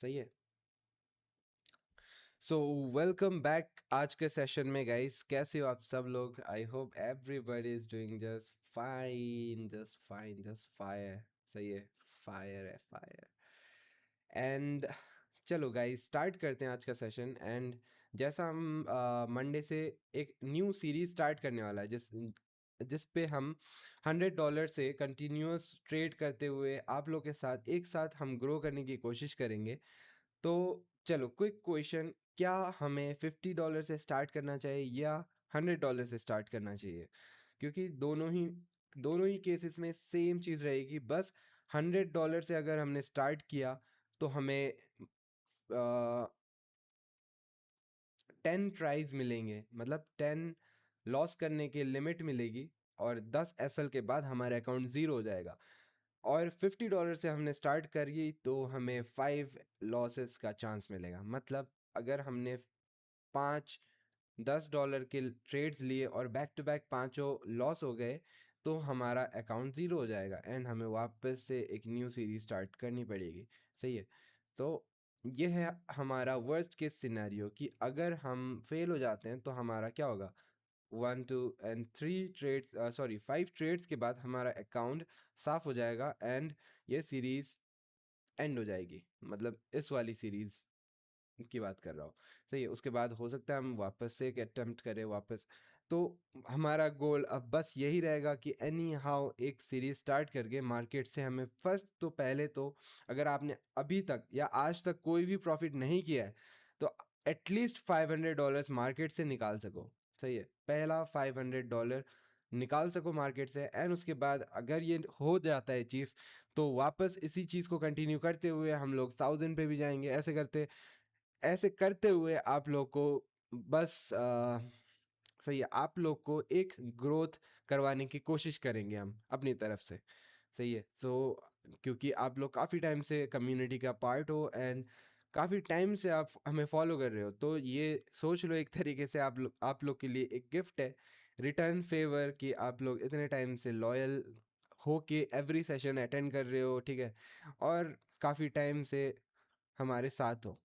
सही है। So welcome back आज के सेशन में गाइस, कैसे हो आप सब लोग? I hope everybody is doing just fine, just fine, just fire. सही है, फायर है, फायर। एंड चलो गाइस, स्टार्ट करते हैं आज का सेशन। एंड जैसा हम मंडे से एक न्यू सीरीज स्टार्ट करने वाला है, जिस पे हम $100 से कंटिन्यूअस ट्रेड करते हुए आप लोग के साथ एक साथ हम ग्रो करने की कोशिश करेंगे। तो चलो, क्विक क्वेश्चन, क्या हमें $50 से स्टार्ट करना चाहिए या $100 से स्टार्ट करना चाहिए? क्योंकि दोनों ही केसेस में सेम चीज़ रहेगी। बस $100 से अगर हमने स्टार्ट किया तो हमें 10 ट्राइज मिलेंगे, मतलब 10 लॉस करने की लिमिट मिलेगी, और 10 एसएल के बाद हमारा अकाउंट ज़ीरो हो जाएगा। और $50 से हमने स्टार्ट करी तो हमें 5 लॉसेस का चांस मिलेगा। मतलब अगर हमने 5 $10 के ट्रेड्स लिए और बैक टू बैक पांचों लॉस हो गए, तो हमारा अकाउंट ज़ीरो हो जाएगा एंड हमें वापस से एक न्यू सीरीज स्टार्ट करनी पड़ेगी। सही है। तो ये है हमारा वर्स्ट केस सिनेरियो कि अगर हम फेल हो जाते हैं तो हमारा क्या होगा। 5 ट्रेड्स के बाद हमारा अकाउंट साफ हो जाएगा एंड ये सीरीज एंड हो जाएगी। मतलब इस वाली सीरीज की बात कर रहा हूँ। सही है। उसके बाद हो सकता है हम वापस से एक अटेम्प्ट करें वापस। तो हमारा गोल अब बस यही रहेगा कि एनी हाउ एक सीरीज स्टार्ट करके मार्केट से हमें फर्स्ट, तो पहले तो अगर आपने अभी तक या आज तक कोई भी प्रॉफिट नहीं किया है तो एटलीस्ट $500 मार्केट से निकाल सको। सही है, पहला $500 निकाल सको मार्केट से। एंड उसके बाद अगर ये हो जाता है चीफ, तो वापस इसी चीज़ को कंटिन्यू करते हुए हम लोग 1000 पे भी जाएंगे। ऐसे करते हुए आप लोग को बस सही है, आप लोग को एक ग्रोथ करवाने की कोशिश करेंगे हम अपनी तरफ से। सही है। सो क्योंकि आप लोग काफ़ी टाइम से कम्युनिटी का पार्ट हो एंड काफ़ी टाइम से आप हमें फॉलो कर रहे हो, तो ये सोच लो एक तरीके से आप लोग के लिए एक गिफ्ट है, रिटर्न फेवर, कि आप लोग इतने टाइम से लॉयल हो के एवरी सेशन अटेंड कर रहे हो। ठीक है। और काफ़ी टाइम से हमारे साथ हो।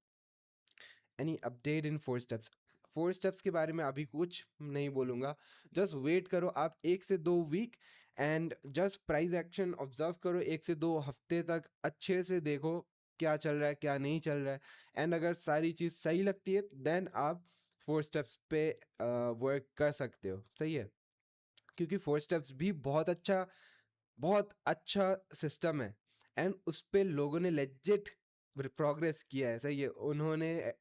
Any update in 4 steps? 4 steps के बारे में अभी कुछ नहीं बोलूँगा। जस्ट वेट करो आप 1 से 2 week and just price action observe करो 1 से 2 हफ्ते तक। अच्छे से देखो क्या चल रहा है, क्या नहीं चल रहा है। एंड अगर सारी चीज़ सही लगती है देन आप 4 स्टेप्स पे वर्क कर सकते हो। सही है। क्योंकि 4 स्टेप्स भी बहुत अच्छा सिस्टम है एंड उस पे लोगों ने लेजिट प्रोग्रेस किया है। सही है। उन्होंने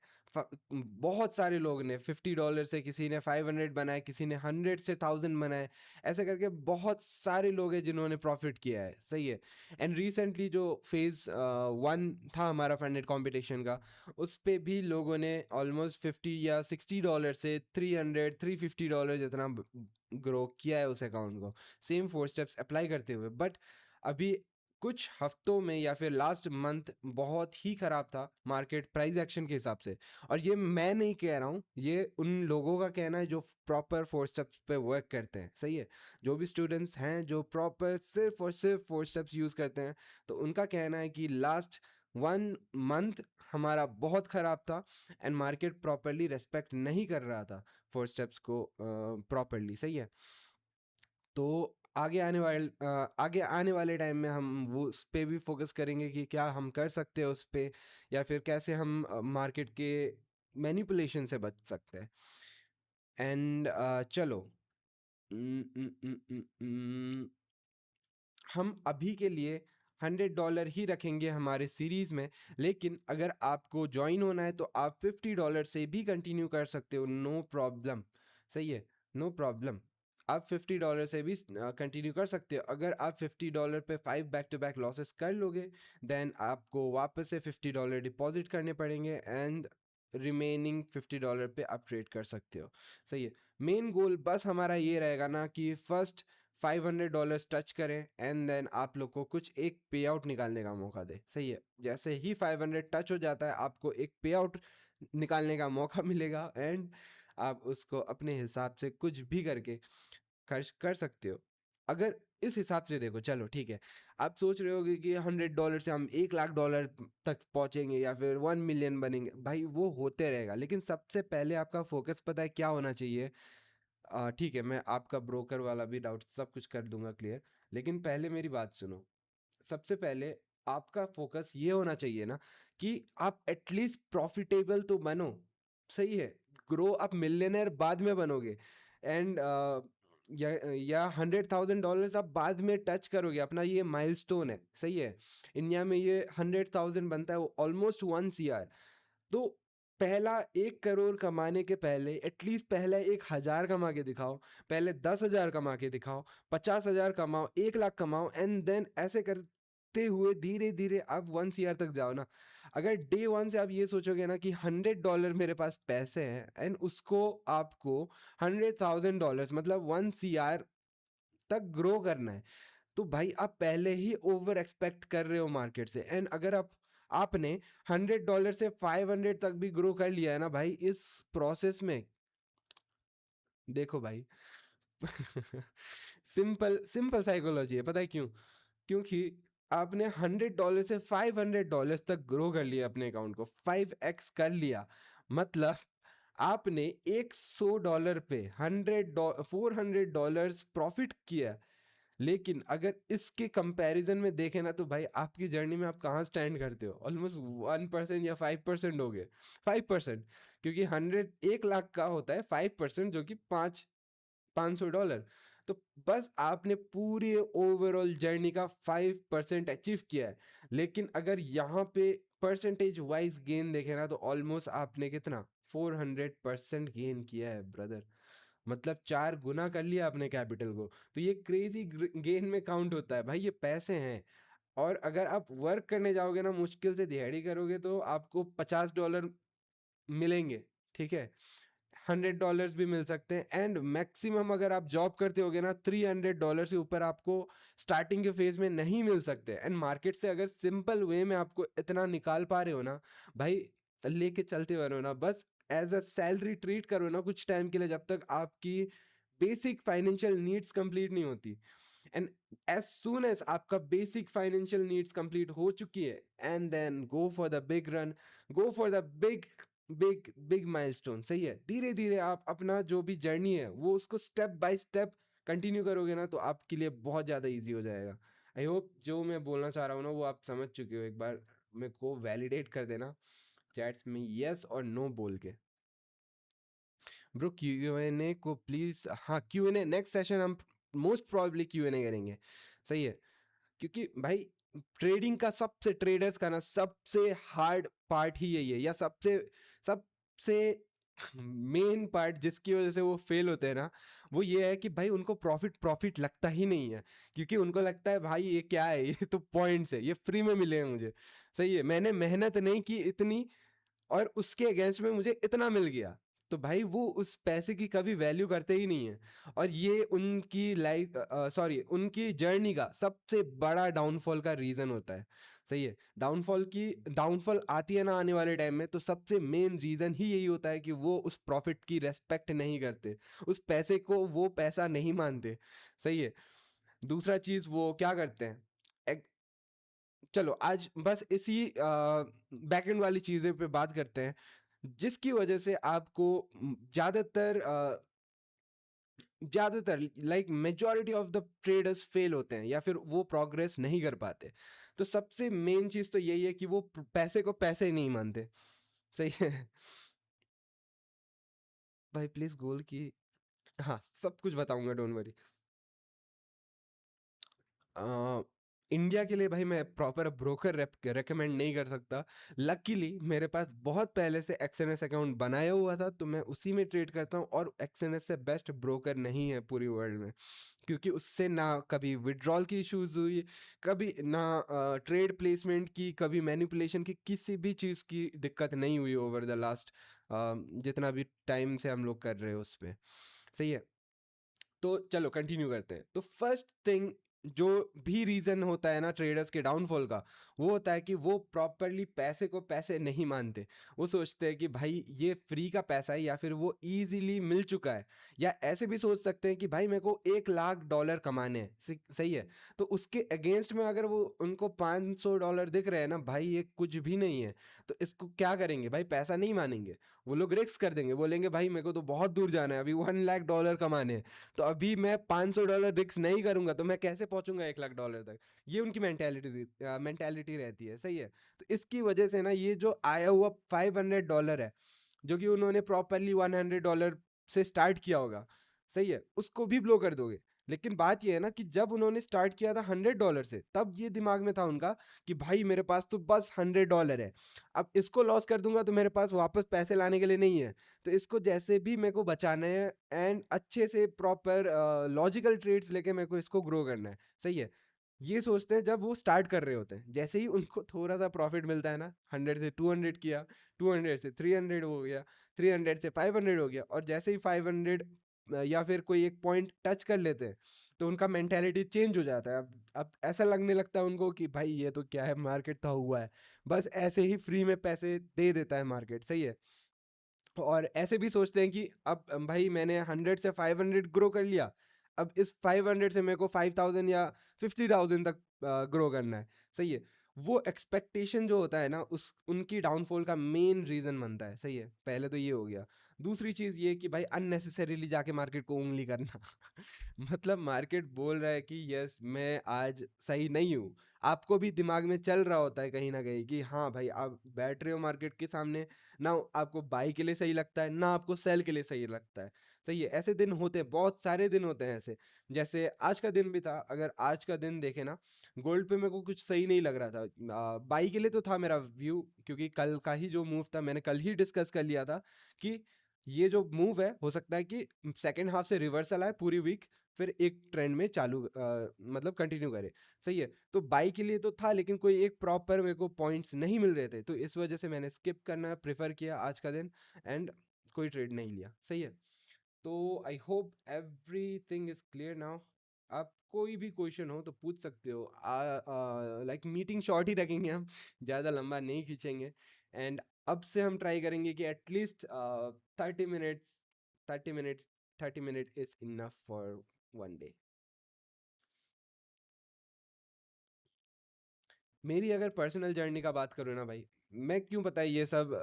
बहुत सारे लोग ने $50 से, किसी ने 500 बनाए, किसी ने 100 से 1000 बनाए। ऐसे करके बहुत सारे लोग हैं जिन्होंने प्रॉफिट किया है। सही है। एंड रिसेंटली जो फेज 1 था हमारा फंडेड कंपटीशन का, उस पे भी लोगों ने ऑलमोस्ट 50 या $60 से 300 $350 जितना ग्रो किया है उस अकाउंट को, सेम 4 स्टेप्स अप्लाई करते हुए। बट अभी कुछ हफ्तों में या फिर लास्ट मंथ बहुत ही खराब था मार्केट प्राइस एक्शन के हिसाब से। और ये मैं नहीं कह रहा हूँ, ये उन लोगों का कहना है जो प्रॉपर 4 स्टेप्स पे वर्क करते हैं। सही है। जो भी स्टूडेंट्स हैं जो प्रॉपर सिर्फ और सिर्फ 4 स्टेप्स यूज़ करते हैं, तो उनका कहना है कि लास्ट 1 मंथ हमारा बहुत ख़राब था एंड मार्केट प्रॉपरली रेस्पेक्ट नहीं कर रहा था 4 स्टेप्स को प्रॉपरली। सही है। तो आगे आने वाले टाइम में हम वो उस पे भी फोकस करेंगे कि क्या हम कर सकते हैं उस पे, या फिर कैसे हम मार्केट के मैनिपुलेशन से बच सकते हैं। एंड चलो, न, न, न, न, न, हम अभी के लिए $100 ही रखेंगे हमारे सीरीज में। लेकिन अगर आपको ज्वाइन होना है तो आप $50 से भी कंटिन्यू कर सकते हो, नो प्रॉब्लम। सही है, नो प्रॉब्लम। आप $50 से भी कंटिन्यू कर सकते हो। अगर आप $50 पे 5 बैक टू बैक लॉसेस कर लोगे, देन आपको वापस से $50 डिपॉजिट करने पड़ेंगे एंड रिमेनिंग $50 पे आप ट्रेड कर सकते हो। सही है। मेन गोल बस हमारा ये रहेगा ना कि फर्स्ट $500 टच करें एंड देन आप लोग को कुछ एक पे आउट निकालने का मौका दे। सही है। जैसे ही 500 टच हो जाता है आपको एक पे आउट निकालने का मौका मिलेगा एंड आप उसको अपने हिसाब से कुछ भी करके खर्च कर सकते हो। अगर इस हिसाब से देखो, चलो ठीक है, आप सोच रहे होगे कि $100 से हम $1 लाख तक पहुंचेंगे या फिर 1 मिलियन बनेंगे, भाई वो होते रहेगा, लेकिन सबसे पहले आपका फोकस पता है क्या होना चाहिए? ठीक है, मैं आपका ब्रोकर वाला भी डाउट सब कुछ कर दूंगा क्लियर, लेकिन पहले मेरी बात सुनो। सबसे पहले आपका फोकस ये होना चाहिए ना कि आप एटलीस्ट प्रॉफिटेबल तो बनो, सही है? ग्रो आप मिलियनर बाद में बनोगे, एंड या $100,000 आप बाद में टच करोगे, अपना ये माइलस्टोन है, सही है? इंडिया में ये 100,000 बनता है ऑलमोस्ट 1 CR। तो पहला 1 करोड़ कमाने के पहले एटलीस्ट पहले 1 हजार कमा के दिखाओ, पहले 10 हजार कमा के दिखाओ, 50 हजार कमाओ, 1 लाख कमाओ, एंड देन ऐसे करते हुए धीरे धीरे आप 1 CR तक जाओ ना। अगर डे वन से आप ये सोचोगे ना कि $100 मेरे पास पैसे हैं, एंड उसको आपको $100,000 मतलब 1 CR तक ग्रो करना है, तो भाई आप पहले ही ओवर एक्सपेक्ट कर रहे हो मार्केट से। एंड अगर आपने $100 से 500 तक भी ग्रो कर लिया है ना भाई, इस प्रोसेस में देखो भाई सिंपल सिंपल साइकोलॉजी है, पता है क्यों? क्योंकि आपने $100 से $500 तक ग्रो कर लिया, अपने अकाउंट को 5x कर लिया, मतलब आपने $100 पे 400 डॉलर्स प्रॉफिट किया। लेकिन अगर इसके कंपैरिजन में देखें ना, तो भाई आपकी जर्नी में आप कहाँ स्टैंड करते हो? ऑलमोस्ट 1% या 5% हो गए। 5%, क्योंकि 1 लाख का होता है 5%, जो कि $500। तो बस आपने पूरी ओवरऑल जर्नी का 5% अचीव किया है। लेकिन अगर यहाँ पे परसेंटेज वाइज गेन देखें ना, तो ऑलमोस्ट आपने कितना 400% गेन किया है ब्रदर, मतलब 4 गुना कर लिया अपने कैपिटल को। तो ये क्रेजी गेन में काउंट होता है भाई, ये पैसे हैं। और अगर आप वर्क करने जाओगे ना, मुश्किल से दिहाड़ी करोगे, तो आपको $50 मिलेंगे, ठीक है? $100 भी मिल सकते हैं, एंड मैक्सिमम अगर आप जॉब करते होगे ना, $300 से ऊपर आपको स्टार्टिंग के फेज में नहीं मिल सकते। एंड मार्केट से अगर सिंपल वे में आपको इतना निकाल पा रहे हो ना भाई, लेके चलते बनो ना, बस एज अ सैलरी ट्रीट करो ना कुछ टाइम के लिए, जब तक आपकी बेसिक फाइनेंशियल नीड्स कंप्लीट नहीं होती। एंड एज सून एज आपका बेसिक फाइनेंशियल नीड्स कंप्लीट हो चुकी है, and then go for the big run, go for the big big big milestone, सही है? धीरे धीरे आप अपना जो भी जर्नी है वो उसको स्टेप बाय स्टेप कंटिन्यू करोगे ना, तो आपके लिए बहुत ज़्यादा इजी हो जाएगा। आई होप जो मैं बोलना चाह रहा हूँ ना वो आप समझ चुके हो। एक बार मेरे को वैलिडेट कर देना चैट्स में यस और नो बोल के। ब्रो Q&A को प्लीज, हाँ Q&A नेक्स्ट सेशन हम मोस्ट प्रोबेबली Q&A करेंगे, सही है? क्योंकि भाई ट्रेडिंग का सबसे, ट्रेडर्स का ना सबसे हार्ड पार्ट ही यही है, या सबसे सबसे मेन पार्ट जिसकी वजह से वो फेल होते हैं ना, वो ये है कि भाई उनको प्रॉफिट प्रॉफिट लगता ही नहीं है। क्योंकि उनको लगता है भाई ये क्या है, ये तो पॉइंट्स है, ये फ्री में मिले हैं मुझे, सही है? मैंने मेहनत नहीं की इतनी, और उसके अगेंस्ट में मुझे इतना मिल गया। तो भाई वो उस पैसे की कभी वैल्यू करते ही नहीं है। और ये उनकी लाइफ, सॉरी, उनकी जर्नी का सबसे बड़ा डाउनफॉल का रीजन होता है, सही है? डाउनफॉल आती है ना आने वाले टाइम में, तो सबसे मेन रीजन ही यही होता है कि वो उस प्रॉफिट की रेस्पेक्ट नहीं करते, उस पैसे को वो पैसा नहीं मानते, सही है? दूसरा चीज वो क्या करते हैं, चलो आज बस इसी बैकएंड वाली चीज़ें पे बात करते हैं, जिसकी वजह से आपको ज़्यादातर like majority of the traders fail होते हैं, या फिर वो प्रोग्रेस नहीं कर पाते। तो सबसे मेन चीज़ तो यही है कि वो पैसे को पैसे ही नहीं मानते, सही है? भाई प्लीज गोल की, हाँ सब कुछ बताऊंगा, डोंट वरी। इंडिया के लिए भाई मैं प्रॉपर ब्रोकर रेकमेंड नहीं कर सकता। लकीली मेरे पास बहुत पहले से एक्सएनएस अकाउंट बनाया हुआ था, तो मैं उसी में ट्रेड करता हूँ, और एक्सएनएस से बेस्ट ब्रोकर नहीं है पूरी वर्ल्ड में। क्योंकि उससे ना कभी विड्रॉल की इश्यूज हुई, कभी ना ट्रेड प्लेसमेंट की, कभी मैनिपुलेशन की, किसी भी चीज़ की दिक्कत नहीं हुई ओवर द लास्ट जितना भी टाइम से हम लोग कर रहे हैं उस पर, सही है? तो चलो कंटिन्यू करते हैं। तो फर्स्ट थिंग जो भी रीजन होता है ना ट्रेडर्स के डाउनफॉल का, वो होता है कि वो प्रॉपरली पैसे को पैसे नहीं मानते। वो सोचते हैं कि भाई ये फ्री का पैसा है, या फिर वो इजीली मिल चुका है, या ऐसे भी सोच सकते हैं कि भाई मेरे को $1 लाख कमाने हैं, सही है। तो उसके अगेंस्ट में अगर वो उनको $500 दिख रहे हैं ना, भाई ये कुछ भी नहीं है, तो इसको क्या करेंगे भाई, पैसा नहीं मानेंगे। वो लोग रिस्क कर देंगे, बोलेंगे भाई मेरे को तो बहुत दूर जाना है, अभी $1 लाख कमाने हैं, तो अभी मैं $500 रिस्क नहीं करूंगा तो मैं कैसे पहुंचूंगा $1 लाख तक। ये उनकी मेंटेलिटी रहती है, सही है। तो इसकी वजह से ना ये जो आया हुआ $500 है, जो कि उन्होंने प्रॉपरली $100 से स्टार्ट किया होगा, सही है, उसको भी ब्लो कर दोगे। लेकिन बात ये है ना कि जब उन्होंने स्टार्ट किया था $100 से, तब ये दिमाग में था उनका कि भाई मेरे पास तो बस $100 है, अब इसको लॉस कर दूंगा तो मेरे पास वापस पैसे लाने के लिए नहीं है, तो इसको जैसे भी मेरे को बचाना है, एंड अच्छे से प्रॉपर लॉजिकल ट्रेड्स लेके मेरे को इसको ग्रो करना है, सही है। ये सोचते हैं जब वो स्टार्ट कर रहे होते हैं, जैसे ही उनको थोड़ा सा प्रॉफिट मिलता है ना, 100 से 200 किया, 200 से 300 हो गया, 300 से 500 हो गया, और जैसे ही 500 या फिर कोई एक पॉइंट टच कर लेते हैं, तो उनका मेंटेलिटी चेंज हो जाता है। अब ऐसा लगने लगता है उनको कि भाई ये तो क्या है, मार्केट था हुआ है, बस ऐसे ही फ्री में पैसे दे देता है मार्केट, सही है। और ऐसे भी सोचते हैं कि अब भाई मैंने 100 से 500 ग्रो कर लिया, अब इस 500 से मेरे को 5000 या 50,000 तक ग्रो करना है, सही है। वो एक्सपेक्टेशन जो होता है ना, उस उनकी डाउनफॉल का मेन रीजन बनता है, सही है। पहले तो ये हो गया। दूसरी चीज ये कि भाई अननेसेसरीली जाके मार्केट को उंगली करना मतलब मार्केट बोल रहा है कि यस मैं आज सही नहीं हूँ, आपको भी दिमाग में चल रहा होता है कहीं ना कहीं कि हाँ भाई आप बैठ रहे हो मार्केट के सामने ना, आपको बाई के लिए सही लगता है ना आपको सेल के लिए सही लगता है, सही है। ऐसे दिन होते हैं, बहुत सारे दिन होते हैं ऐसे। जैसे आज का दिन भी था, अगर आज का दिन देखे ना, गोल्ड पे मेरे को कुछ सही नहीं लग रहा था। बाई के लिए तो था मेरा व्यू, क्योंकि कल का ही जो मूव था मैंने कल ही डिस्कस कर लिया था कि ये जो मूव है हो सकता है कि सेकेंड हाफ से रिवर्सल आए पूरी वीक, फिर एक ट्रेंड में चालू मतलब कंटिन्यू करे, सही है। तो बाई के लिए तो था, लेकिन कोई एक प्रॉपर मेरे को पॉइंट्स नहीं मिल रहे थे, तो इस वजह से मैंने स्किप करना प्रेफर किया आज का दिन, एंड कोई ट्रेड नहीं लिया, सही है। तो I hope everything is clear now. आप कोई भी क्वेश्चन हो तो पूछ सकते हो। लाइक मीटिंग शॉर्ट ही रखेंगे हम, ज़्यादा लंबा नहीं खींचेंगे। एंड अब से हम ट्राई करेंगे कि at least 30 minutes, 30 minutes, 30 minute is enough for one day. मेरी अगर पर्सनल जर्नी का बात करूँ ना भाई, मैं क्यों पता है ये सब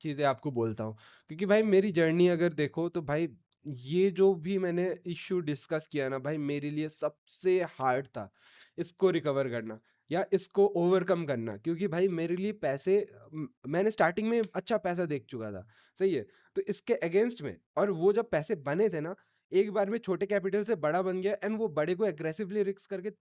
चीज़ें आपको बोलता हूँ, क्योंकि भाई मेरी जर्नी अगर देखो तो भाई ये जो भी मैंने इश्यू डिस्कस किया ना भाई, मेरे लिए सबसे हार्ड था इसको रिकवर करना या इसको ओवरकम करना, क्योंकि भाई मेरे लिए पैसे मैंने स्टार्टिंग में अच्छा पैसा देख चुका था, सही है। तो इसके अगेंस्ट में, और वो जब पैसे बने थे ना, एक बार में छोटे कैपिटल से बड़ा बन गया, एंड वो बड़े को एग्रेसिवली रिस्क करके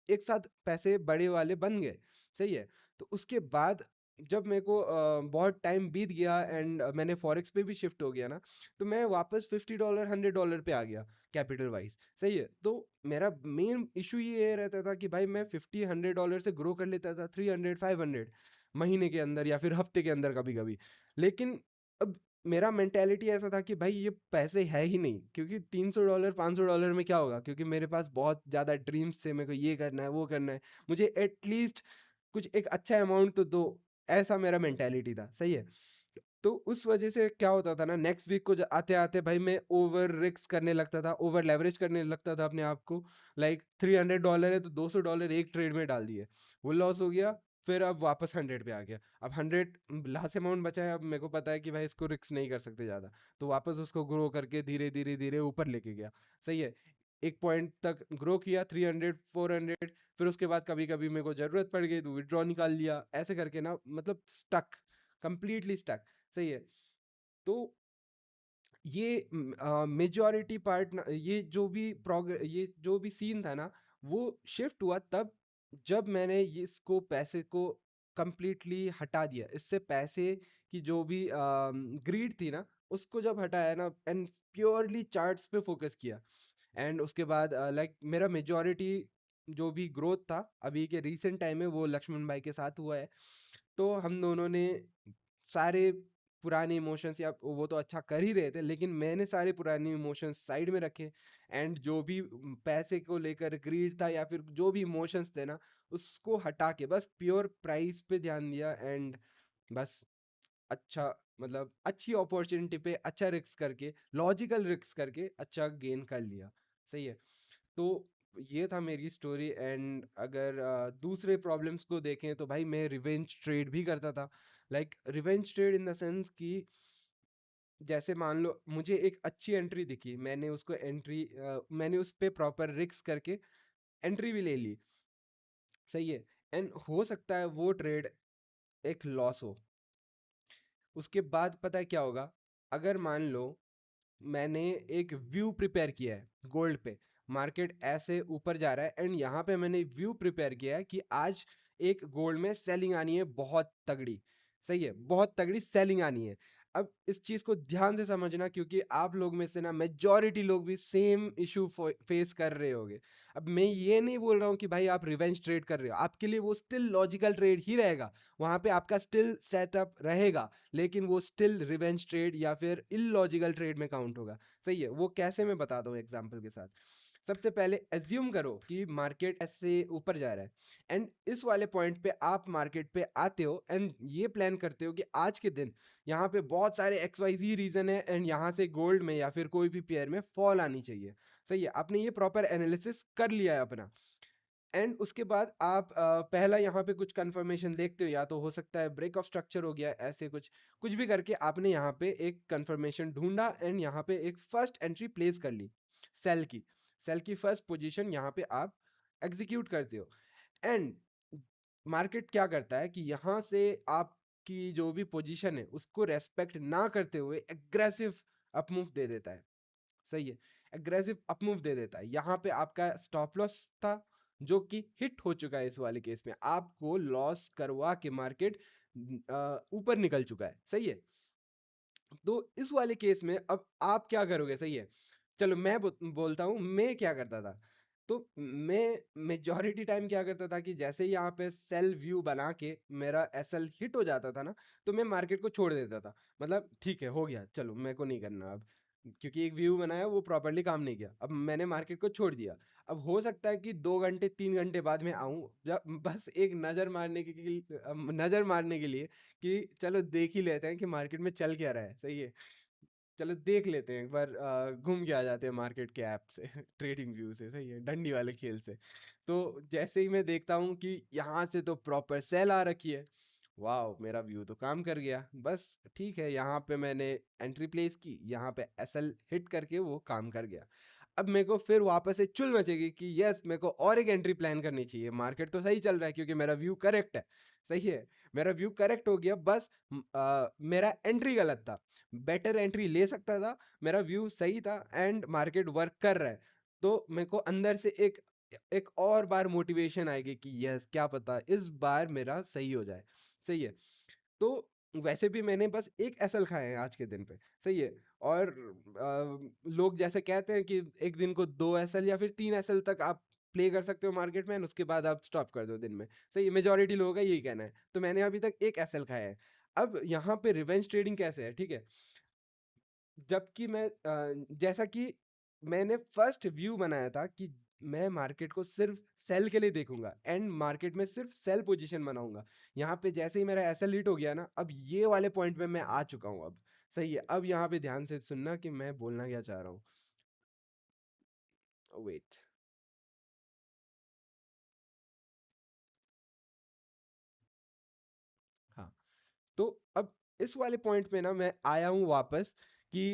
एक साथ पैसे बड़े वाले बन गए, सही है। तो उसके बाद जब मेरे को बहुत टाइम बीत गया एंड मैंने फॉरेक्स पे भी शिफ्ट हो गया ना, तो मैं वापस $50 $100 पे आ गया कैपिटल वाइज, सही है। तो मेरा मेन इशू ये रहता था कि भाई मैं $50 $100 से ग्रो कर लेता था 300 500 महीने के अंदर या फिर हफ्ते के अंदर कभी कभी। लेकिन अब मेरा मेंटेलिटी ऐसा था कि भाई ये पैसे है ही नहीं, क्योंकि $300 $500 में क्या होगा, क्योंकि मेरे पास बहुत ज़्यादा ड्रीम्स थे, मेरे को ये करना है वो करना है, मुझे एटलीस्ट कुछ एक अच्छा अमाउंट तो दो, ऐसा मेरा मेंटेलिटी था, सही है। तो उस वजह से क्या होता था ना, नेक्स्ट वीक को आते आते भाई मैं ओवर रिस्क करने लगता था, ओवर लेवरेज करने लगता था अपने आप को। लाइक $300 है तो $200 एक ट्रेड में डाल दिए, वो लॉस हो गया। फिर अब वापस 100 पे आ गया, अब 100 लास्ट अमाउंट बचा है, अब मेरे को पता है कि भाई इसको रिस्क नहीं कर सकते ज़्यादा, तो वापस उसको ग्रो करके धीरे धीरे धीरे ऊपर लेके गया, सही है। एक पॉइंट तक ग्रो किया 300 400, फिर उसके बाद कभी कभी मेरे को ज़रूरत पड़ गई तो विड्रॉ निकाल लिया, ऐसे करके ना मतलब स्टक, कंप्लीटली स्टक, सही है। तो ये मेजॉरिटी पार्ट ना, ये जो भी सीन था ना, वो शिफ्ट हुआ तब जब मैंने इसको पैसे को कंप्लीटली हटा दिया, इससे पैसे की जो भी ग्रीड थी ना, उसको जब हटाया ना, एंड प्योरली चार्ट्स पे फोकस किया। एंड उसके बाद लाइक मेरा मेजॉरिटी जो भी ग्रोथ था अभी के रीसेंट टाइम में, वो लक्ष्मण भाई के साथ हुआ है। तो हम दोनों ने सारे पुराने इमोशंस या वो तो अच्छा कर ही रहे थे, लेकिन मैंने सारे पुराने इमोशंस साइड में रखे एंड जो भी पैसे को लेकर ग्रीड था या फिर जो भी इमोशंस थे ना, उसको हटा के बस प्योर प्राइस पे ध्यान दिया एंड बस अच्छा, मतलब अच्छी अपॉर्चुनिटी पे अच्छा रिस्क करके, लॉजिकल रिस्क करके अच्छा गेन कर लिया। सही है। तो ये था मेरी स्टोरी एंड अगर दूसरे प्रॉब्लम्स को देखें तो भाई मैं रिवेंज ट्रेड भी करता था। Like revenge trade in the sense कि जैसे मान लो मुझे एक अच्छी एंट्री दिखी, मैंने उसको मैंने उस पे प्रॉपर रिस्क करके एंट्री भी ले ली। सही है। एंड हो सकता है वो ट्रेड एक लॉस हो। उसके बाद पता है क्या होगा, अगर मान लो मैंने एक व्यू प्रिपेयर किया है गोल्ड पे, मार्केट ऐसे ऊपर जा रहा है एंड यहाँ पे मैंने व्यू प्रिपेयर किया है कि आज एक गोल्ड में सेलिंग आनी है बहुत तगड़ी। सही है, बहुत तगड़ी सेलिंग आनी है। अब इस चीज को ध्यान से समझना, क्योंकि आप लोग में से ना मेजॉरिटी लोग भी सेम इशू फेस कर रहे होगे। अब मैं ये नहीं बोल रहा हूँ कि भाई आप रिवेंज ट्रेड कर रहे हो, आपके लिए वो स्टिल लॉजिकल ट्रेड ही रहेगा, वहां पे आपका स्टिल सेटअप रहेगा, लेकिन वो स्टिल रिवेंज ट्रेड या फिर इलॉजिकल ट्रेड में काउंट होगा। सही है। वो कैसे मैं बताता हूँ एग्जांपल के साथ। सबसे पहले एज्यूम करो कि मार्केट ऐसे ऊपर जा रहा है एंड इस वाले पॉइंट पे आप मार्केट पे आते हो एंड ये प्लान करते हो कि आज के दिन यहाँ पे बहुत सारे XYZ रीजन है एंड यहाँ से गोल्ड में या फिर कोई भी पेयर में फॉल आनी चाहिए। सही है, आपने ये प्रॉपर एनालिसिस कर लिया है अपना एंड उसके बाद आप पहला यहाँ पे कुछ कंफर्मेशन देखते हो, या तो हो सकता है ब्रेक ऑफ स्ट्रक्चर हो गया, ऐसे कुछ कुछ भी करके आपने यहाँ पे एक कंफर्मेशन ढूंढा एंड यहाँ पे एक फर्स्ट एंट्री प्लेस कर ली सेल की। सेल की फर्स्ट पोजीशन यहाँ पे आप एग्जीक्यूट करते हो एंड मार्केट क्या करता है कि यहाँ से आपकी जो भी पोजीशन है उसको रेस्पेक्ट ना करते हुए एग्रेसिव अपमूव दे देता है। सही है, एग्रेसिव अपमूव दे देता है। यहाँ पे आपका स्टॉप लॉस था जो कि हिट हो चुका है, इस वाले केस में आपको लॉस करवा के मार्केट ऊपर निकल चुका है। सही है। तो इस वाले केस में अब आप क्या करोगे। सही है, चलो मैं बोलता हूँ मैं क्या करता था। तो मैं मेजॉरिटी टाइम क्या करता था कि जैसे ही यहाँ पे सेल व्यू बना के मेरा एसएल हिट हो जाता था ना, तो मैं मार्केट को छोड़ देता था। मतलब ठीक है, हो गया, चलो मेरे को नहीं करना अब, क्योंकि एक व्यू बनाया वो प्रॉपरली काम नहीं किया, अब मैंने मार्केट को छोड़ दिया। अब हो सकता है कि 2 घंटे 3 घंटे बाद में आऊँ, जब बस एक नज़र मारने के लिए कि चलो देख ही लेते हैं कि मार्केट में चल क्या रहा है। सही है, चलो देख लेते हैं एक बार, घूम के आ जाते हैं मार्केट के ऐप से ट्रेडिंग व्यू से। सही है, डंडी वाले खेल से। तो जैसे ही मैं देखता हूँ कि यहाँ से तो प्रॉपर सेल आ रखी है, वाह मेरा व्यू तो काम कर गया, बस ठीक है, यहाँ पे मैंने एंट्री प्लेस की, यहाँ पे एसएल हिट करके वो काम कर गया। अब मेरे को फिर वापस से चुल मचेगी कि यस मेरे को और एक एंट्री प्लान करनी चाहिए, मार्केट तो सही चल रहा है क्योंकि मेरा व्यू करेक्ट है। सही है, मेरा व्यू करेक्ट हो गया, बस मेरा एंट्री गलत था। बेटर एंट्री ले सकता था, मेरा व्यू सही था एंड मार्केट वर्क कर रहा है। तो मेरे को अंदर से एक एक और बार मोटिवेशन आएगी कि यस क्या पता इस बार मेरा सही हो जाए। सही है। तो वैसे भी मैंने बस एक एसएल खाए हैं आज के दिन पे। सही है। और लोग जैसे कहते हैं कि एक दिन को 2 एसएल या फिर 3 एसएल तक आप प्ले कर सकते हो मार्केट में, उसके बाद आप स्टॉप कर दो दिन में। सही है, मेजोरिटी लोगों का यही कहना है। तो मैंने अभी तक एक एसएल खाया है। अब यहाँ पे रिवेंज ट्रेडिंग कैसे है, ठीक है। जबकि मैं जैसा कि मैंने फर्स्ट व्यू बनाया था कि मैं मार्केट को सिर्फ सेल के लिए देखूंगा एंड मार्केट में सिर्फ सेल पोजीशन बनाऊंगा। यहाँ पे जैसे ही मेरा एसएल हिट हो गया ना, अब ये वाले पॉइंट पे मैं आ चुका हूँ अब। सही है, अब यहाँ पे ध्यान से सुनना कि मैं बोलना क्या चाह रहा हूँ। वेट। हाँ, तो अब इस वाले पॉइंट पे ना मैं आया हूँ वापस कि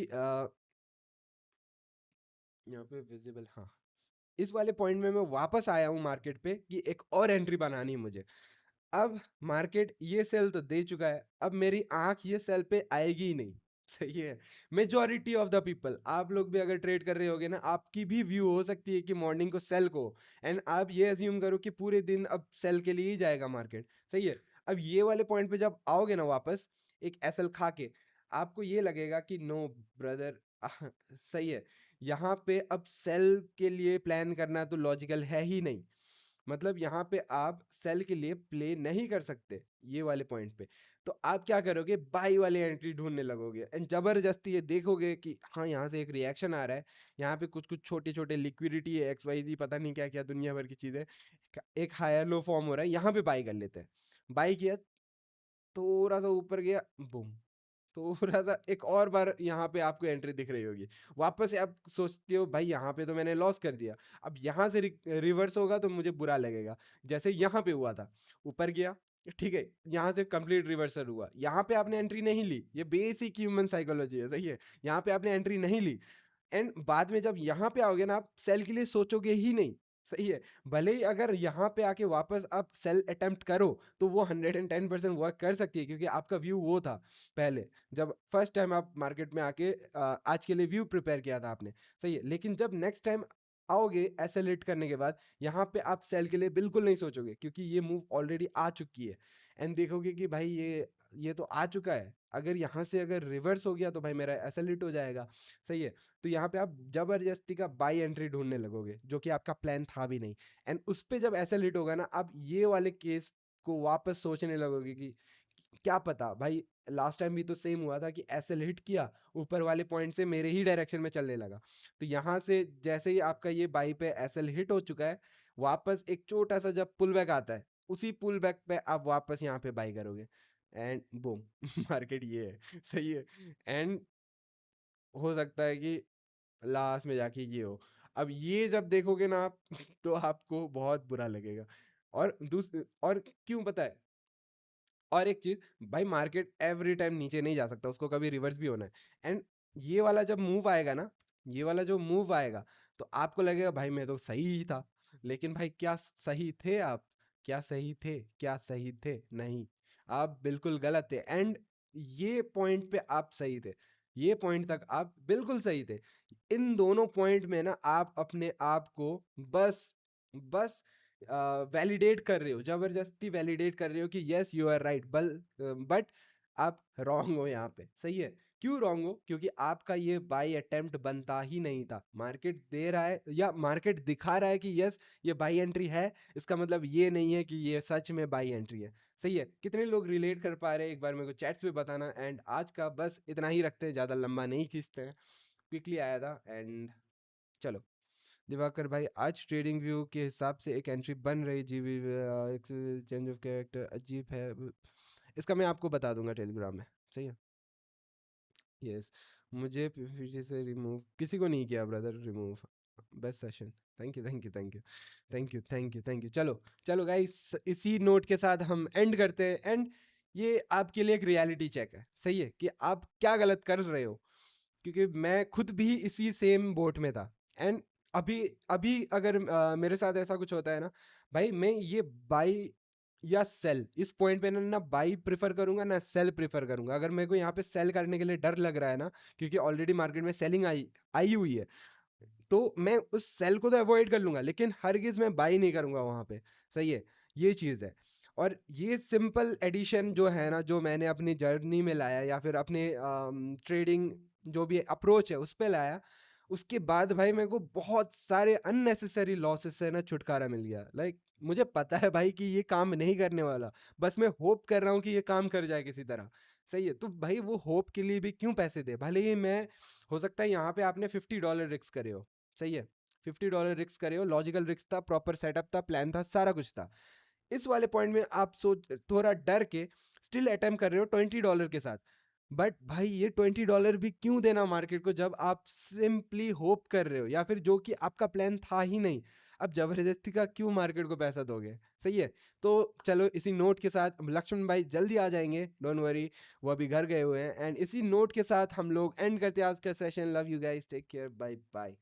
यहाँ पे विजिबल, हाँ, इस वाले पॉइंट में मैं वापस आया हूँ मार्केट पे कि एक और एंट्री बनानी है मुझे। अब मार्केट ये सेल तो दे चुका है, अब मेरी आंख ये सेल पे आएगी ही नहीं। सही है। मेजॉरिटी ऑफ द पीपल, आप लोग भी अगर ट्रेड कर रहे होगे ना, आपकी भी व्यू हो सकती है कि मॉर्निंग को सेल को, एंड आप ये अज्यूम करो कि पूरे दिन अब सेल के लिए ही जाएगा मार्केट। सही है। अब ये वाले पॉइंट पे जब आओगे ना वापस एक एसएल खा के, आपको ये लगेगा कि नो ब्रदर सही है, यहाँ पे अब सेल के लिए प्लान करना तो लॉजिकल है ही नहीं। मतलब यहाँ पे आप सेल के लिए प्ले नहीं कर सकते ये वाले पॉइंट पे। तो आप क्या करोगे, बाई वाली एंट्री ढूंढने लगोगे एंड जबरदस्ती ये देखोगे कि हाँ यहाँ से एक रिएक्शन आ रहा है, यहाँ पे कुछ कुछ छोटे छोटे लिक्विडिटी है, एक्स वाई जी पता नहीं क्या क्या दुनिया भर की चीज़ें, एक हायर लो फॉर्म हो रहा है, यहाँ पे बाई कर लेते हैं। बाई किया, थोड़ा सा ऊपर गया, बूम, थोड़ा सा एक और बार यहाँ पे आपको एंट्री दिख रही होगी, वापस से आप सोचते हो भाई यहाँ पे तो मैंने लॉस कर दिया, अब यहाँ से रिवर्स होगा तो मुझे बुरा लगेगा। जैसे यहाँ पे हुआ था, ऊपर गया, ठीक है, यहाँ से कंप्लीट रिवर्सल हुआ, यहाँ पे आपने एंट्री नहीं ली, ये बेसिक ह्यूमन साइकोलॉजी है, सही है, यहाँ पे आपने एंट्री नहीं ली एंड बाद में जब यहाँ पे आओगे ना, आप सेल के लिए सोचोगे ही नहीं, सही है। भले ही अगर यहाँ पे आके वापस आप सेल अटेम्प्ट करो तो वो 110% वर्क कर सकती है, क्योंकि आपका व्यू वो था पहले, जब फर्स्ट टाइम आप मार्केट में आके आज के लिए व्यू प्रिपेयर किया था आपने, सही है। लेकिन जब नेक्स्ट टाइम आओगे ऐसे लेट करने के बाद, यहाँ पे आप सेल के लिए बिल्कुल नहीं सोचोगे, क्योंकि ये मूव ऑलरेडी आ चुकी है एंड देखोगे कि भाई ये तो आ चुका है, अगर यहाँ से अगर रिवर्स हो गया तो भाई मेरा एसएल हो जाएगा, सही है। तो यहाँ पे आप जबरदस्ती का बाई एंट्री ढूंढने लगोगे, जो कि आपका प्लान था भी नहीं, एंड उस पे जब ऐसा हिट होगा ना, आप ये वाले केस को वापस सोचने लगोगे कि क्या पता भाई, लास्ट टाइम भी तो सेम हुआ था कि ऐसे हिट किया, ऊपर वाले पॉइंट से मेरे ही डायरेक्शन में चलने लगा। तो यहाँ से जैसे ही आपका ये बाई पे एसएल हिट हो चुका है, वापस एक छोटा सा जब पुल बैक आता है, उसी पुल बैक पे आप वापस यहाँ पे बाई करोगे एंड बूम मार्केट ये है, सही है। एंड हो सकता है कि लास्ट में जाके ये हो। अब ये जब देखोगे ना आप तो आपको बहुत बुरा लगेगा। और क्यों पता है? और एक चीज, भाई मार्केट एवरी टाइम नीचे नहीं जा सकता, उसको कभी रिवर्स भी होना है। एंड ये वाला जब मूव आएगा ना, ये वाला जो मूव आएगा, तो आपको लगेगा भाई मैं तो सही ही था, लेकिन भाई क्या सही थे आप? क्या सही थे? क्या सही थे? नहीं, आप बिल्कुल गलत थे। एंड ये पॉइंट पे आप सही थे, ये पॉइंट तक आप बिल्कुल सही थे। इन दोनों पॉइंट में ना आप अपने आप को बस बस वैलिडेट कर रहे हो, जबरदस्ती वैलिडेट कर रहे हो कि yes you are right, but आप रॉन्ग हो यहाँ पे, सही है। क्यों रॉन्ग हो? क्योंकि आपका ये बाई अटेम्प्ट बनता ही नहीं था। मार्केट दे रहा है या मार्केट दिखा रहा है कि यस ये बाई एंट्री है, इसका मतलब ये नहीं है कि ये सच में बाई एंट्री है, सही है। कितने लोग रिलेट कर पा रहे हैं एक बार मेरे को चैट्स पे बताना। एंड आज का बस इतना ही रखते हैं, ज़्यादा लंबा नहीं खींचते हैं, क्विकली आया था। एंड चलो दिवाकर भाई, आज ट्रेडिंग व्यू के हिसाब से एक एंट्री बन रही, जीवी एक चेंज ऑफ कैरेक्टर अजीब है, इसका मैं आपको बता दूंगा टेलीग्राम में, सही है। यस, मुझे पीछे से रिमूव किसी को नहीं किया brother, remove best session, thank you thank you thank you thank you thank you thank you. चलो चलो गाइस, इसी नोट के साथ हम एंड करते हैं। एंड ये आपके लिए एक रियलिटी चेक है, सही है, कि आप क्या गलत कर रहे हो, क्योंकि मैं खुद भी इसी सेम बोट में था। एंड अभी अभी अगर मेरे साथ ऐसा कुछ होता है ना भाई, मैं ये बाई या सेल इस पॉइंट पे ना बाई प्रेफर करूंगा ना सेल प्रेफर करूंगा। अगर मेरे को यहाँ पे सेल करने के लिए डर लग रहा है ना, क्योंकि ऑलरेडी मार्केट में सेलिंग आई आई हुई है, तो मैं उस सेल को तो अवॉइड कर लूंगा, लेकिन हरगिज मैं बाई नहीं करूंगा वहां पे, सही है। ये चीज़ है। और ये सिंपल एडिशन जो है ना, जो मैंने अपनी जर्नी में लाया या फिर अपने ट्रेडिंग जो भी अप्रोच है उस पर लाया, उसके बाद भाई मेरे को बहुत सारे अननेसेसरी लॉसेस से ना छुटकारा मिल गया। लाइक मुझे पता है भाई कि ये काम नहीं करने वाला, बस मैं होप कर रहा हूँ कि ये काम कर जाए किसी तरह, सही है। तो भाई वो होप के लिए भी क्यों पैसे दे, भले ही मैं, हो सकता है यहाँ पे आपने $50 रिस्क करे हो, सही है, $50 रिस्क करे हो, लॉजिकल रिस्क था, प्रॉपर सेटअप था, प्लान था, सारा कुछ था। इस वाले पॉइंट में आप सोच थोड़ा डर के स्टिल अटेम्प्ट कर रहे हो $20 के साथ, बट भाई ये $20 भी क्यों देना मार्केट को, जब आप सिंपली होप कर रहे हो, या फिर जो कि आपका प्लान था ही नहीं, अब जबरदस्ती का क्यों मार्केट को पैसा दोगे, सही है। तो चलो इसी नोट के साथ लक्ष्मण भाई जल्दी आ जाएंगे, डोंट वरी, वो अभी घर गए हुए हैं। एंड इसी नोट के साथ हम लोग एंड करते हैं आज का session. Love you guys, take care, bye bye.